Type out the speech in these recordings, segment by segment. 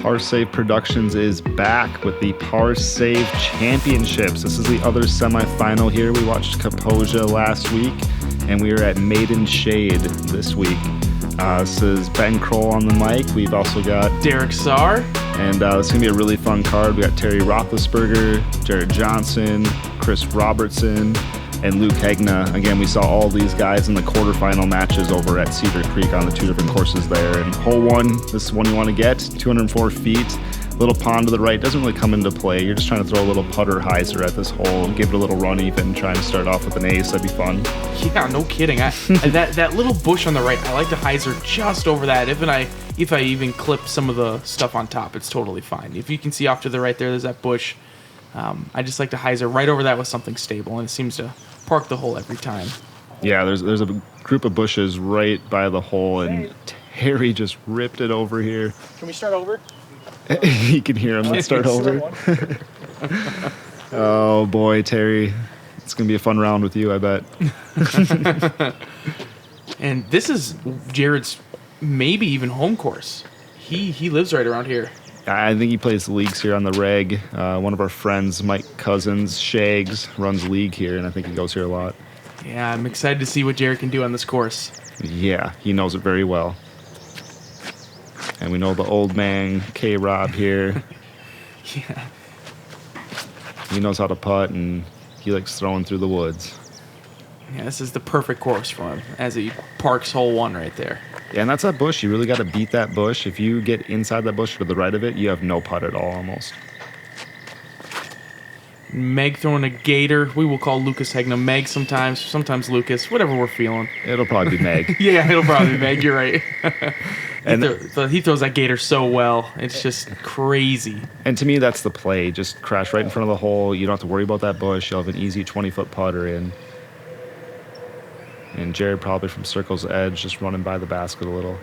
Par Save Productions is back with the Par Save Championships. This is the other semifinal here. We watched Kaposia last week, and we are at Maiden Shade this week. This is Ben Kroll on the mic. We've also got Derek Sahr. And it's going to be a really fun card. We got Terry Rothlisberger, Jared Johnson, Kris Robertson, and Lucas Hegna. Again, we saw all these guys in the quarterfinal matches over at Cedar Creek on the two different courses there. And hole one, this is one you want to get, 204 feet. Little pond to the right, doesn't really come into play. You're just trying to throw a little putter hyzer at this hole and give it a little run even, trying to start off with an ace. That'd be fun. Yeah, no kidding. That little bush on the right, I like to hyzer just over that. If I even clip some of the stuff on top, it's totally fine. If you can see off to the right there's that bush. I just like to hyzer right over that with something stable, and it seems to park the hole every time. Yeah, there's a group of bushes right by the hole, and Terry just ripped it over here. Can we start over? You can hear him. Let's start over. Oh boy, Terry. It's going to be a fun round with you, I bet. And this is Jared's maybe even home course. He lives right around here. I think he plays leagues here on the reg. One of our friends, Mike Cousins, Shags, runs league here, and I think he goes here a lot. Yeah, I'm excited to see what Jared can do on this course. Yeah, he knows it very well. And we know the old man, K-Rob here. Yeah. He knows how to putt, and he likes throwing through the woods. Yeah, this is the perfect course for him as he parks hole one right there. Yeah, and that's that bush. You really got to beat that bush. If you get inside that bush to the right of it, you have no putt at all almost. Meg throwing a gator. We will call Lucas Hegna Meg sometimes Lucas, whatever we're feeling. It'll probably be Meg. Yeah, it'll probably be Meg. You're right. And he throws that gator so well. It's just crazy. And to me, that's the play. Just crash right in front of the hole. You don't have to worry about that bush. You'll have an easy 20-foot putter in. And Jared probably from circle's edge, just running by the basket a little.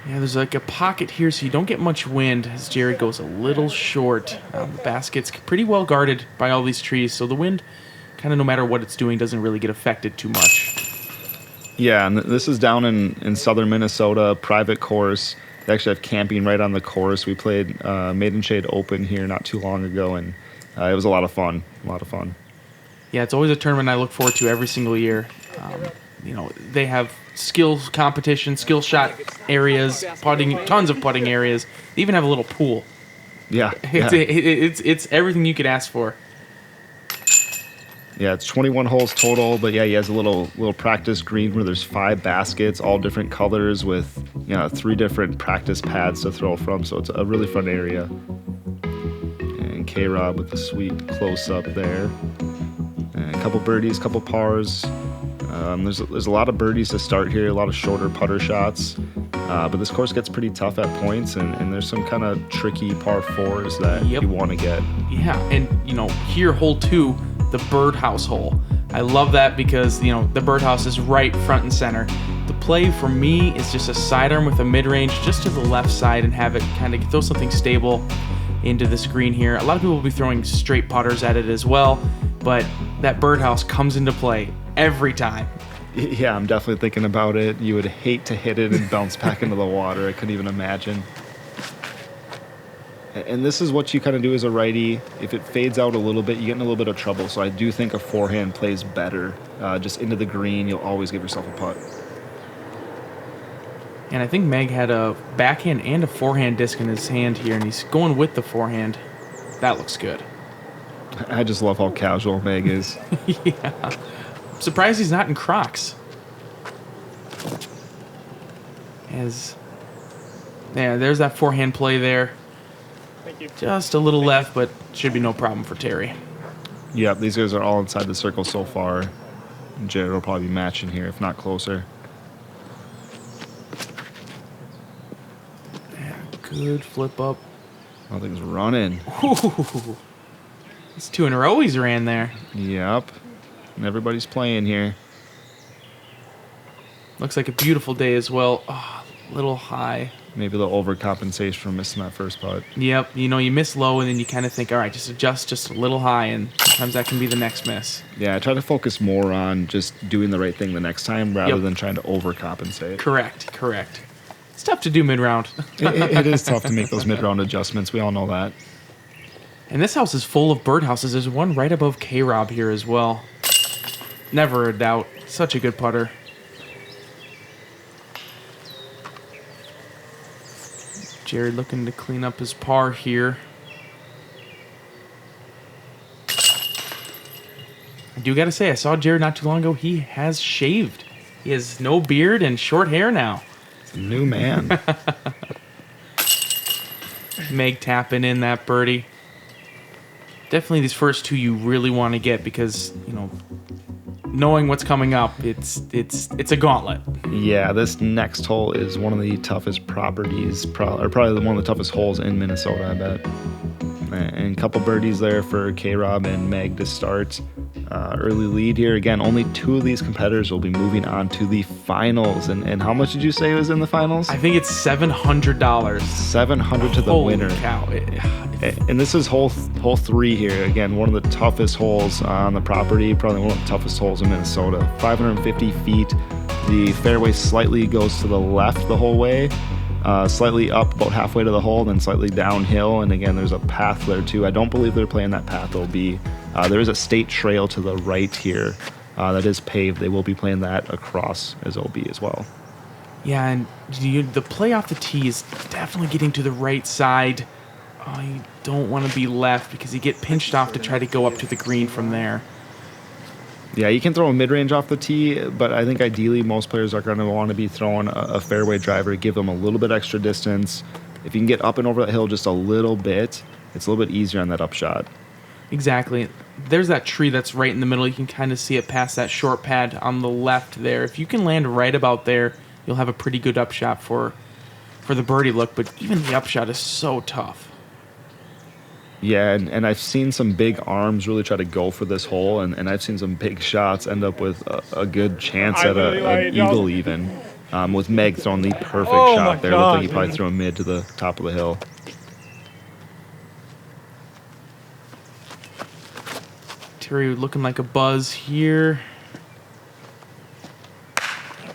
Yeah, there's like a pocket here, so you don't get much wind as Jared goes a little short. The basket's pretty well guarded by all these trees, so the wind, kind of no matter what it's doing, doesn't really get affected too much. Yeah, and this is down in southern Minnesota, private course. They actually have camping right on the course. We played Maiden Shade Open here not too long ago, and it was a lot of fun. Yeah, it's always a tournament I look forward to every single year. They have skills competition, skill shot areas, putting, tons of putting areas. They even have a little pool. Yeah. It's everything you could ask for. Yeah, it's 21 holes total, but yeah, he has a little practice green where there's 5 baskets, all different colors with 3 different practice pads to throw from, so it's a really fun area. And K-Rob with the sweet close-up there. And a couple birdies, couple pars. There's a lot of birdies to start here, a lot of shorter putter shots, but this course gets pretty tough at points, and there's some kind of tricky par 4s that you want to get. Yeah, and here hole 2, the birdhouse hole. I love that because the birdhouse is right front and center. The play for me is just a sidearm with a mid-range just to the left side and have it kind of throw something stable into this green here. A lot of people will be throwing straight putters at it as well, but that birdhouse comes into play every time. Yeah, I'm definitely thinking about it. You would hate to hit it and bounce back into the water. I couldn't even imagine. And this is what you kind of do as a righty. If it fades out a little bit, you get in a little bit of trouble. So I do think a forehand plays better. Just into the green, you'll always give yourself a putt. And I think Meg had a backhand and a forehand disc in his hand here, and he's going with the forehand. That looks good. I just love how casual Meg is. Yeah. I'm surprised he's not in Crocs. There's that forehand play there. Thank you. Just a little left, but should be no problem for Terry. Yeah, these guys are all inside the circle so far. Jared will probably be matching here, if not closer. Yeah, good flip up. Nothing's running. Ooh. It's 2 in a row he's ran there. Yep. And everybody's playing here. Looks like a beautiful day as well. Oh, a little high. Maybe the overcompensation from missing that first putt. Yep. You miss low, and then you kind of think, all right, just adjust just a little high, and sometimes that can be the next miss. Yeah, I try to focus more on just doing the right thing the next time rather than trying to overcompensate. Correct. It's tough to do mid-round. It is tough to make those mid-round adjustments. We all know that. And this house is full of birdhouses. There's one right above K-Rob here as well. Never a doubt. Such a good putter. Jared looking to clean up his par here. I do got to say, I saw Jared not too long ago. He has shaved. He has no beard and short hair now. It's a new man. Meg tapping in that birdie. Definitely these first two you really want to get because, you know, knowing what's coming up, it's a gauntlet. Yeah, this next hole is one of the toughest properties, or probably one of the toughest holes in Minnesota, I bet. And a couple birdies there for K-Rob and Meg to start. Early lead here. Again, only two of these competitors will be moving on to the finals. And how much did you say was in the finals? I think it's $700. $700 to the winner. Holy cow. And this is hole 3 here. Again, one of the toughest holes on the property, probably one of the toughest holes in Minnesota. 550 feet. The fairway slightly goes to the left the whole way, slightly up about halfway to the hole, then slightly downhill. And again, there's a path there too. I don't believe they're playing that path OB. There is a state trail to the right here that is paved. They will be playing that across as OB as well. Yeah, and the play off the tee is definitely getting to the right side. Oh, you don't want to be left because you get pinched off to try to go up to the green from there. Yeah, you can throw a mid-range off the tee, but I think ideally most players are going to want to be throwing a fairway driver, give them a little bit extra distance. If you can get up and over that hill just a little bit, it's a little bit easier on that upshot. Exactly. There's that tree that's right in the middle. You can kind of see it past that short pad on the left there. If you can land right about there, you'll have a pretty good upshot for the birdie look, but even the upshot is so tough. Yeah, and I've seen some big arms really try to go for this hole, and I've seen some big shots end up with a good chance at an eagle even, with Meg throwing the perfect shot there. Looked like he probably threw a mid to the top of the hill. Terry looking like a buzz here.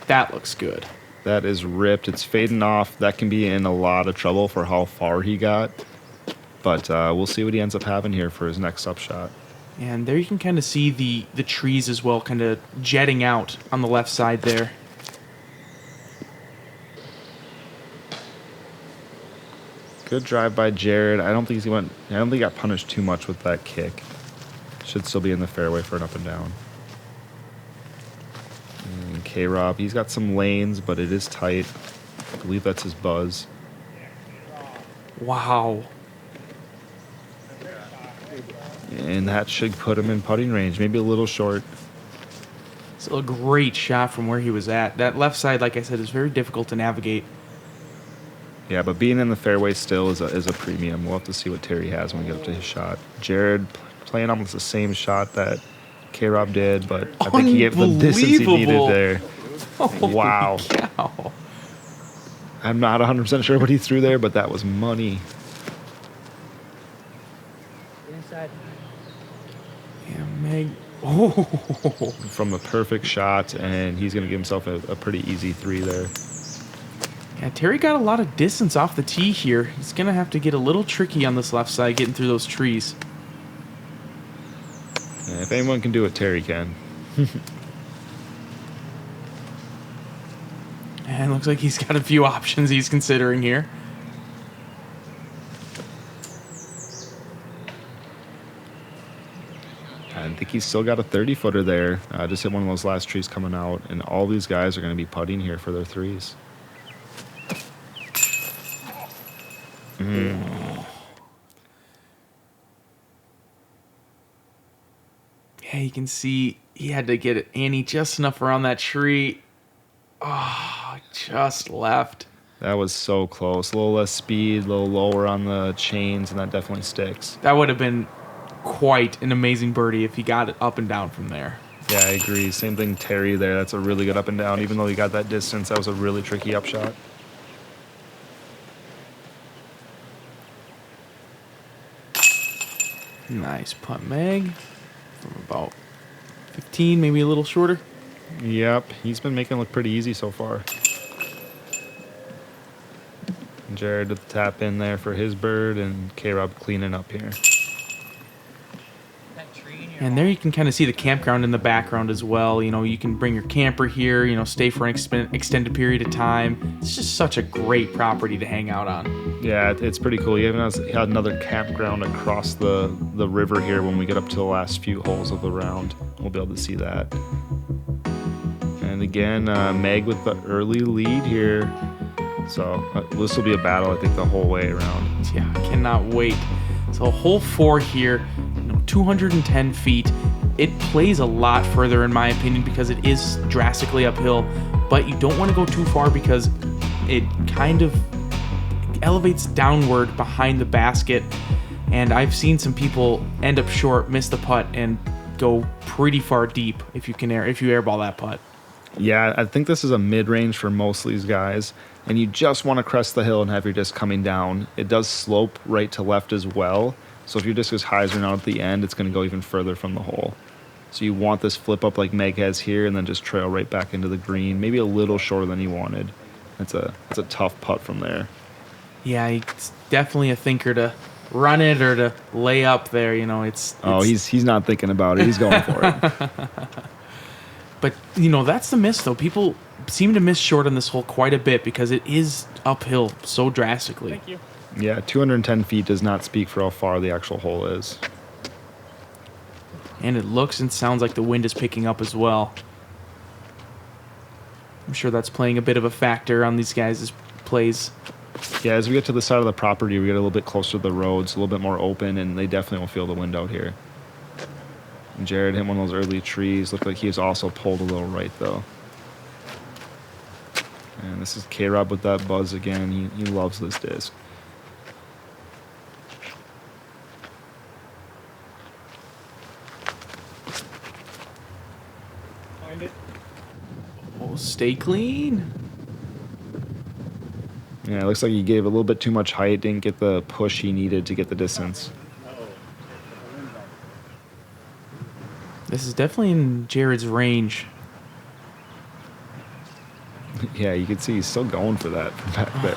That looks good. That is ripped. It's fading off. That can be in a lot of trouble for how far he got. But we'll see what he ends up having here for his next upshot. And there you can kind of see the trees as well, kind of jetting out on the left side there. Good drive by Jared. I don't think he got punished too much with that kick. Should still be in the fairway for an up and down. And K-Rob, he's got some lanes, but it is tight. I believe that's his buzz. Wow. And that should put him in putting range, maybe a little short. Still a great shot from where he was at. That left side, like I said, is very difficult to navigate. Yeah, but being in the fairway still is a premium. We'll have to see what Terry has when we get up to his shot. Jared playing almost the same shot that K-Rob did, but I think he gave the distance he needed there. Holy wow. Cow. I'm not 100% sure what he threw there, but that was money. Inside. Yeah, Meg. Oh. From the perfect shot, and he's going to give himself a pretty easy 3 there. Yeah, Terry got a lot of distance off the tee here. He's going to have to get a little tricky on this left side, getting through those trees. Yeah, if anyone can do it, Terry can. And looks like he's got a few options he's considering here. I think he's still got a 30-footer there. Just hit one of those last trees coming out, and all these guys are going to be putting here for their 3s. Yeah, you can see he had to get it Annie just enough around that tree. Oh, just left. That was so close. A little less speed, a little lower on the chains, and that definitely sticks. That would have been quite an amazing birdie if he got it up and down from there. Yeah, I agree. Same thing, Terry there. That's a really good up and down. Even though he got that distance, that was a really tricky upshot. Nice putt, Meg. From about 15, maybe a little shorter. Yep, he's been making it look pretty easy so far. Jared with the tap in there for his bird, and K-Rob cleaning up here. And there you can kind of see the campground in the background as well. You know, you can bring your camper here, you know, stay for an extended period of time. It's just such a great property to hang out on. Yeah, it's pretty cool. You even had another campground across the river here when we get up to the last few holes of the round. We'll be able to see that. And again, Meg with the early lead here. So this will be a battle, I think, the whole way around. Yeah, I cannot wait. So hole 4 here, 210 feet. It plays a lot further in my opinion because it is drastically uphill, but you don't want to go too far because it kind of elevates downward behind the basket, and I've seen some people end up short, miss the putt, and go pretty far deep if you airball that putt. Yeah, I think this is a mid-range for most of these guys, and you just want to crest the hill and have your disc coming down. It does slope right to left as well, so if your disc is high as or not at the end, it's going to go even further from the hole. So you want this flip up like Meg has here and then just trail right back into the green, maybe a little shorter than he wanted. It's a tough putt from there. Yeah, it's definitely a thinker to run it or to lay up there. You know, it's he's not thinking about it. He's going for it. But, you know, that's the miss, though. People seem to miss short on this hole quite a bit because it is uphill so drastically. Thank you. Yeah, 210 feet does not speak for how far the actual hole is. And it looks and sounds like the wind is picking up as well. I'm sure that's playing a bit of a factor on these guys' plays. Yeah, as we get to the side of the property, we get a little bit closer to the roads, a little bit more open, and they definitely will feel the wind out here. And Jared hit one of those early trees. Looked like he was also pulled a little right, though. And this is K-Rob with that buzz again. He loves this disc. Find it. Oh, stay clean. Yeah, it looks like he gave a little bit too much height, didn't get the push he needed to get the distance. This is definitely in Jared's range. Yeah, you can see he's still going for that from back there.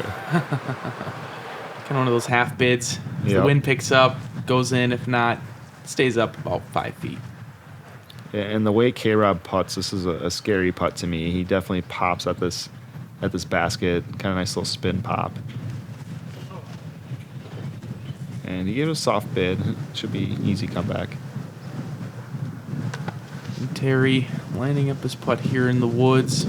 Kind of one of those half bids. If the Yep. wind picks up, goes in. If not, stays up about 5 feet. Yeah, and the way K-Rob putts, this is a scary putt to me. He definitely pops at this basket. Kind of nice little spin pop. And he gave it a soft bid. Should be an easy comeback. And Terry lining up his putt here in the woods.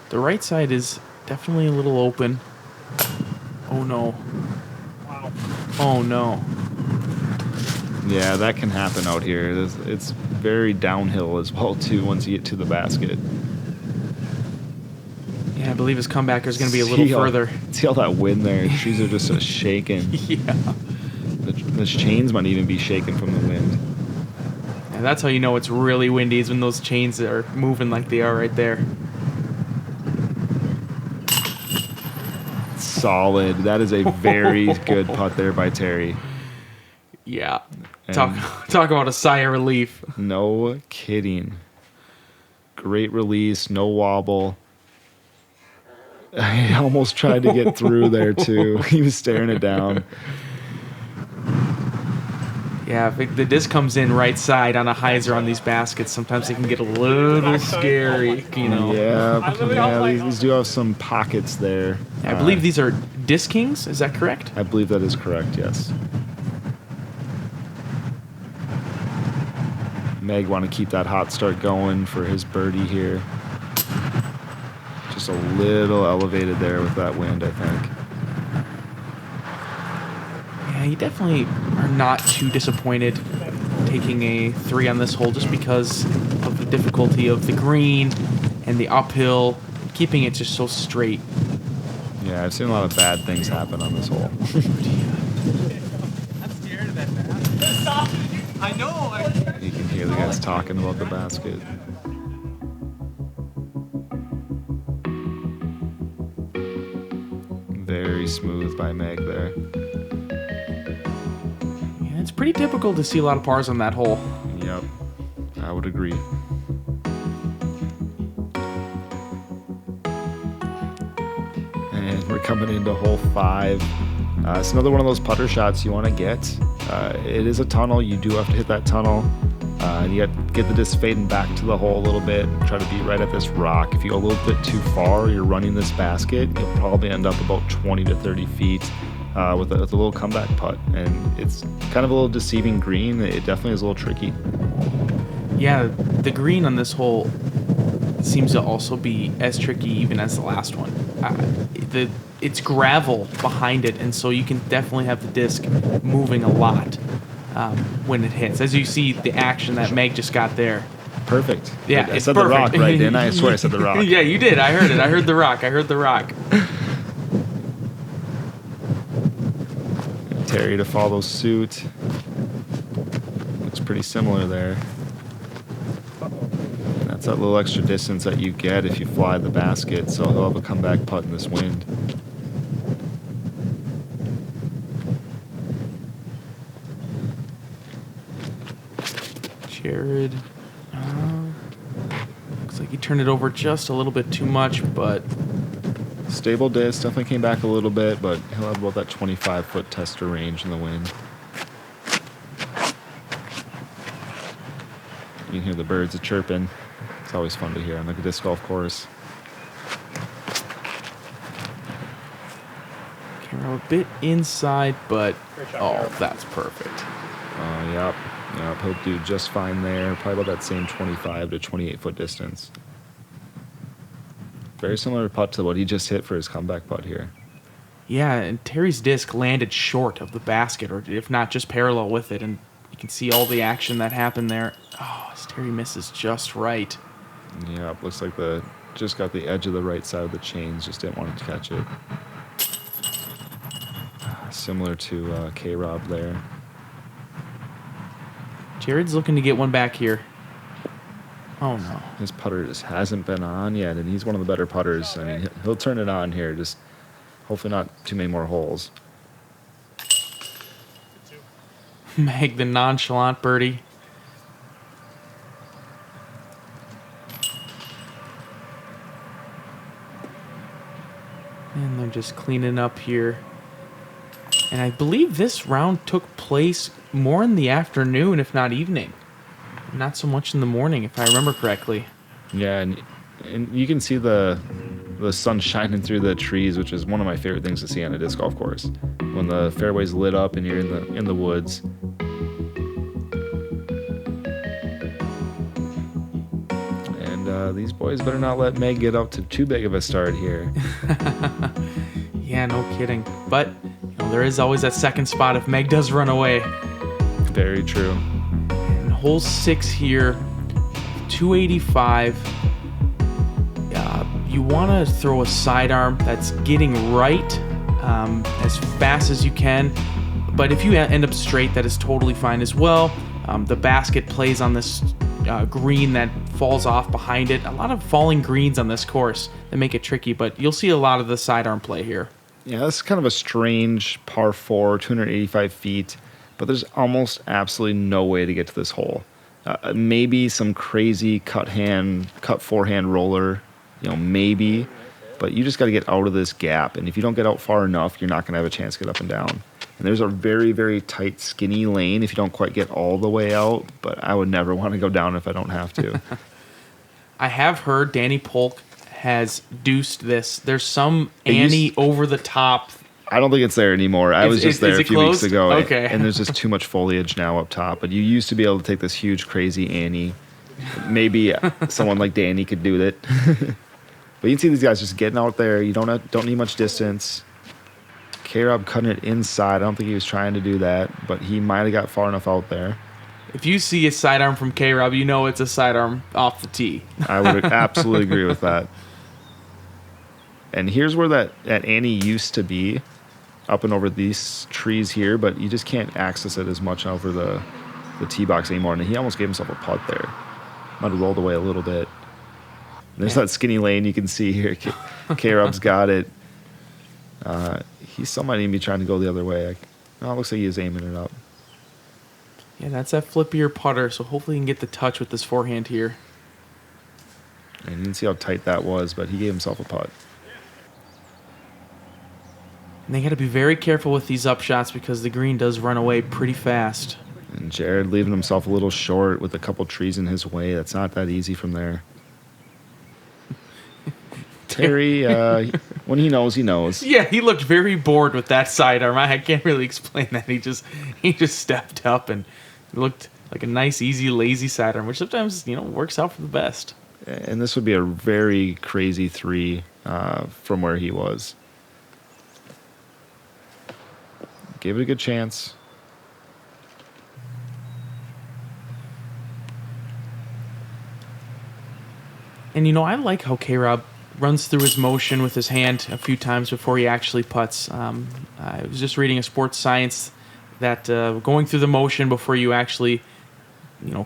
The right side is definitely a little open. Oh no. Wow. Oh no. Yeah, that can happen out here. It's very downhill as well, too, once you get to the basket. Yeah, I believe his comebacker is going to be a little further. See all that wind there? Trees are just shaking. Yeah. The chains might even be shaking from the wind. And that's how you know it's really windy, is when those chains are moving like they are right there. Solid. That is a very good putt there by Terry. Yeah. And Talk about a sigh of relief. no kidding. Great release, no wobble. I almost tried to get through there too. He was staring it down. Yeah, if the disc comes in right side on a hyzer on these baskets, sometimes it can get a little scary, you know. Yeah, these do have some pockets there. I believe these are disc kings, is that correct? I believe that is correct, yes. Meg want to keep that hot start going for his birdie here. Just a little elevated there with that wind, I think. Yeah, you definitely are not too disappointed taking a 3 on this hole just because of the difficulty of the green and the uphill, keeping it just so straight. Yeah, I've seen a lot of bad things happen on this hole. I'm scared of that bat. I know. You can hear the guys talking about the basket. Very smooth by Meg there. Yeah, it's pretty typical to see a lot of pars on that hole. Yep, I would agree. we're coming into hole 5. It's another one of those putter shots you want to get. It is a tunnel. You do have to hit that tunnel. And you got to get the disc fading back to the hole a little bit. Try to be right at this rock. If you go a little bit too far, you're running this basket, you'll probably end up about 20 to 30 feet with a little comeback putt. And it's kind of a little deceiving green. It definitely is a little tricky. Yeah, the green on this hole seems to also be as tricky even as the last one. It's gravel behind it, and so you can definitely have the disc moving a lot when it hits. As you see the action that Meg just got there. Perfect. Yeah, I it's said perfect. the rock, right? Didn't I? I swear I said the rock. Yeah, you did. I heard it. I heard the rock. I heard the rock. Terry to follow suit. Looks pretty similar there. That's that little extra distance that you get if you fly the basket, so he'll have a comeback putt in this wind. Jared. Looks like he turned it over just a little bit too much, but Stable disc, definitely came back a little bit, but he'll have about that 25-foot tester range in the wind. You can hear the birds a-chirping. It's always fun to hear on like a disc golf course. camera a bit inside, but oh, that's perfect. Yep. He'll do just fine there. Probably about that same 25 to 28-foot distance. Very similar putt to what he just hit for his comeback putt here. Yeah, and Terry's disc landed short of the basket, or if not, just parallel with it, and you can see all the action that happened there. Oh, as Terry misses just right. Yeah, looks like just got the edge of the right side of the chains, just didn't want to catch it. Similar to K-Rob there. Jared's looking to get one back here. Oh, no. His putter just hasn't been on yet, and he's one of the better putters. I mean, he'll turn it on here, just hopefully not too many more holes. Meg, the nonchalant birdie. And they're just cleaning up here. And I believe this round took place more in the afternoon, if not evening. Not so much in the morning, if I remember correctly. Yeah, and you can see the sun shining through the trees, which is one of my favorite things to see on a disc golf course. When the fairway's lit up and you're in the woods. And these boys better not let Meg get up to too big of a start here. Yeah, no kidding. But there is always that second spot if Meg does run away. Very true. And hole 6 here, 285. You want to throw a sidearm that's getting right as fast as you can. But if you end up straight, that is totally fine as well. The basket plays on this green that falls off behind it. A lot of falling greens on this course that make it tricky, but you'll see a lot of the sidearm play here. Yeah, this is kind of a strange par 4, 285 feet, but there's almost absolutely no way to get to this hole. Maybe some crazy cut forehand roller, maybe, but you just got to get out of this gap, and if you don't get out far enough, you're not going to have a chance to get up and down. And there's a very, very tight, skinny lane if you don't quite get all the way out, but I would never want to go down if I don't have to. I have heard Danny Polk has deuced this. There's some Annie over the top. I don't think it's there anymore. I was just there a few weeks ago. Okay. And there's just too much foliage now up top. But you used to be able to take this huge, crazy Annie. Maybe someone like Danny could do it. But you can see these guys just getting out there. You don't need much distance. K-Rob cutting it inside. I don't think he was trying to do that, but he might have got far enough out there. If you see a sidearm from K-Rob, you know it's a sidearm off the tee. I would absolutely agree with that. And here's where that Annie used to be, up and over these trees here, but you just can't access it as much over the tee box anymore. And he almost gave himself a putt there. Might have rolled away a little bit. And there's that skinny lane you can see here. K-Rob's got it. He still might even be trying to go the other way. It looks like he is aiming it up. Yeah, that's that flippier putter, so hopefully he can get the touch with this forehand here. And you can see how tight that was, but he gave himself a putt. And they got to be very careful with these upshots because the green does run away pretty fast. And Jared leaving himself a little short with a couple trees in his way. That's not that easy from there. Terry, when he knows, he knows. Yeah, he looked very bored with that sidearm. I can't really explain that. He just stepped up and looked like a nice, easy, lazy sidearm, which sometimes, works out for the best. And this would be a very crazy 3 from where he was. Gave it a good chance. And, I like how K-Rob runs through his motion with his hand a few times before he actually putts. I was just reading a sports science that going through the motion before you actually,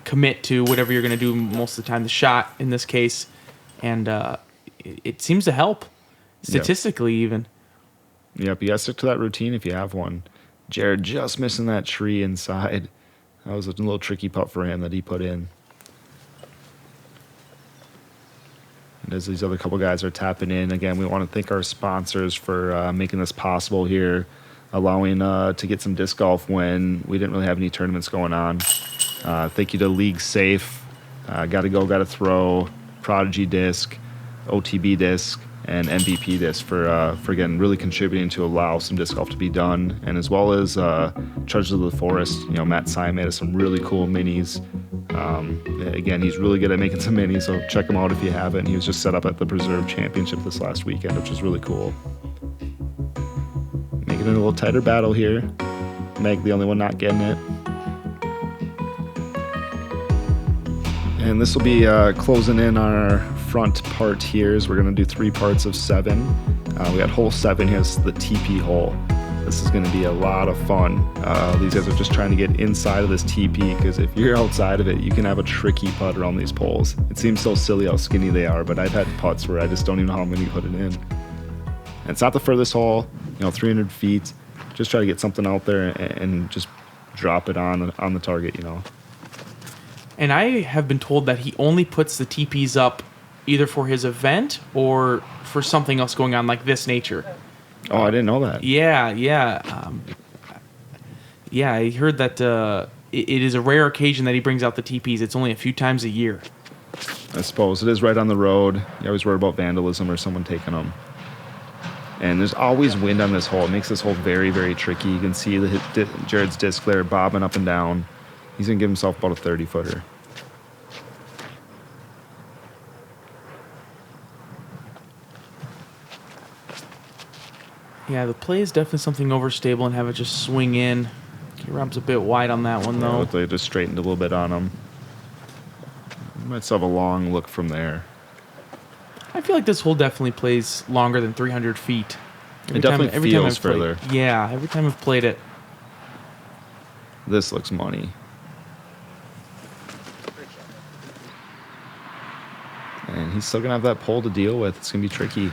commit to whatever you're going to do most of the time, the shot in this case, and it seems to help, statistically even. Yep, you got to stick to that routine if you have one. Jared just missing that tree inside. That was a little tricky putt for him that he put in. And as these other couple guys are tapping in, again, we want to thank our sponsors for making this possible here, allowing to get some disc golf when we didn't really have any tournaments going on. Thank you to League Safe, Gotta Go, Gotta Throw, Prodigy Disc, OTB Disc, and MVP Disc for again really contributing to allow some disc golf to be done, and as well as Treasures of the Forest. Matt Sy made us some really cool minis. Again, he's really good at making some minis, so check him out if you haven't. He was just set up at the Preserve Championship this last weekend, which is really cool. Making it a little tighter battle here. Meg, the only one not getting it. And this will be closing in on our front part here. We're going to do 3 parts of 7. We got hole 7 here. This is the Teepee hole. This is going to be a lot of fun. These guys are just trying to get inside of this teepee, because if you're outside of it, you can have a tricky putt around these poles. It seems so silly how skinny they are, but I've had putts where I just don't even know how many put it in. And it's not the furthest hole, 300 feet. Just try to get something out there and just drop it on the target, And I have been told that he only puts the teepees up either for his event or for something else going on like this nature. Oh, I didn't know that. Yeah. I heard that it is a rare occasion that he brings out the teepees. It's only a few times a year. I suppose. It is right on the road. You always worry about vandalism or someone taking them. And there's always wind on this hole. It makes this hole very, very tricky. You can see Jared's disc there bobbing up and down. He's going to give himself about a 30-footer. Yeah, the play is definitely something overstable and have it just swing in. K-Rob's a bit wide on that one, though. Looked like it just straightened a little bit on him. Might still have a long look from there. I feel like this hole definitely plays longer than 300 feet. It definitely feels further. Yeah, every time I've played it. This looks money. And he's still going to have that pole to deal with. It's going to be tricky.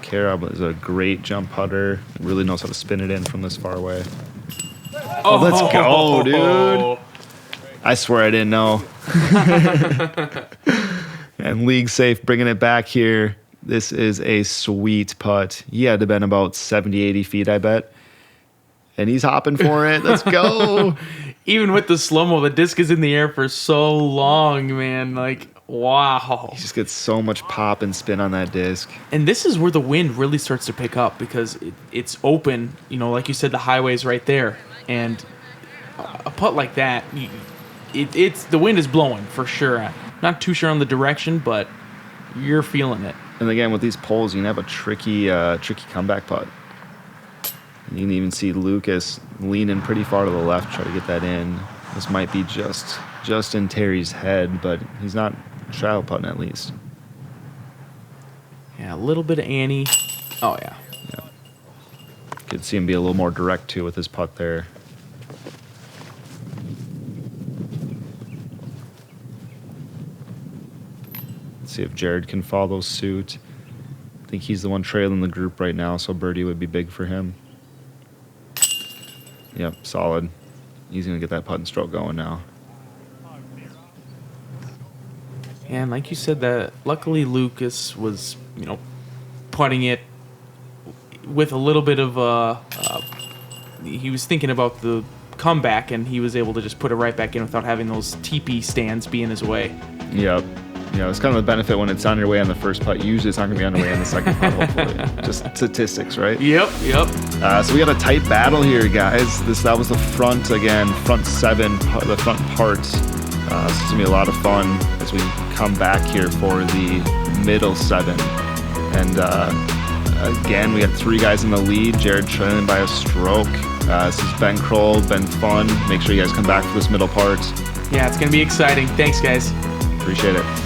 K-Rob is a great jump putter. Really knows how to spin it in from this far away. Oh, let's go, dude. I swear I didn't know. And League Safe bringing it back here. This is a sweet putt. He had to have been about 70, 80 feet, I bet. And he's hopping for it. Let's go. Even with the slow-mo, the disc is in the air for so long, man. Like, wow. He just gets so much pop and spin on that disc. And this is where the wind really starts to pick up because it's open. Like you said, the highway's right there. And a putt like that, it's the wind is blowing for sure. Not too sure on the direction, but you're feeling it. And again, with these poles, you can have a tricky comeback putt. And you can even see Lucas leaning pretty far to the left, try to get that in. This might be just in Terry's head, but he's not travel putting at least. Yeah, a little bit of Annie. Oh, yeah. Could see him be a little more direct, too, with his putt there. Let's see if Jared can follow suit. I think he's the one trailing the group right now, so birdie would be big for him. Yep, solid. He's going to get that putt and stroke going now. And like you said, that luckily Lucas was, putting it with a little bit of he was thinking about the comeback, and he was able to just put it right back in without having those teepee stands be in his way. Yep. It's kind of the benefit when it's on your way on the first putt. Usually it's not going to be on your way on the second putt, hopefully. Just statistics, right? Yep. So we got a tight battle here, guys. That was the front, again, front 7, the front part. So it's going to be a lot of fun as we come back here for the middle 7. And again, we got 3 guys in the lead. Jared trailing by a stroke. This has been Kroll, been fun. Make sure you guys come back for this middle part. Yeah, it's going to be exciting. Thanks, guys. Appreciate it.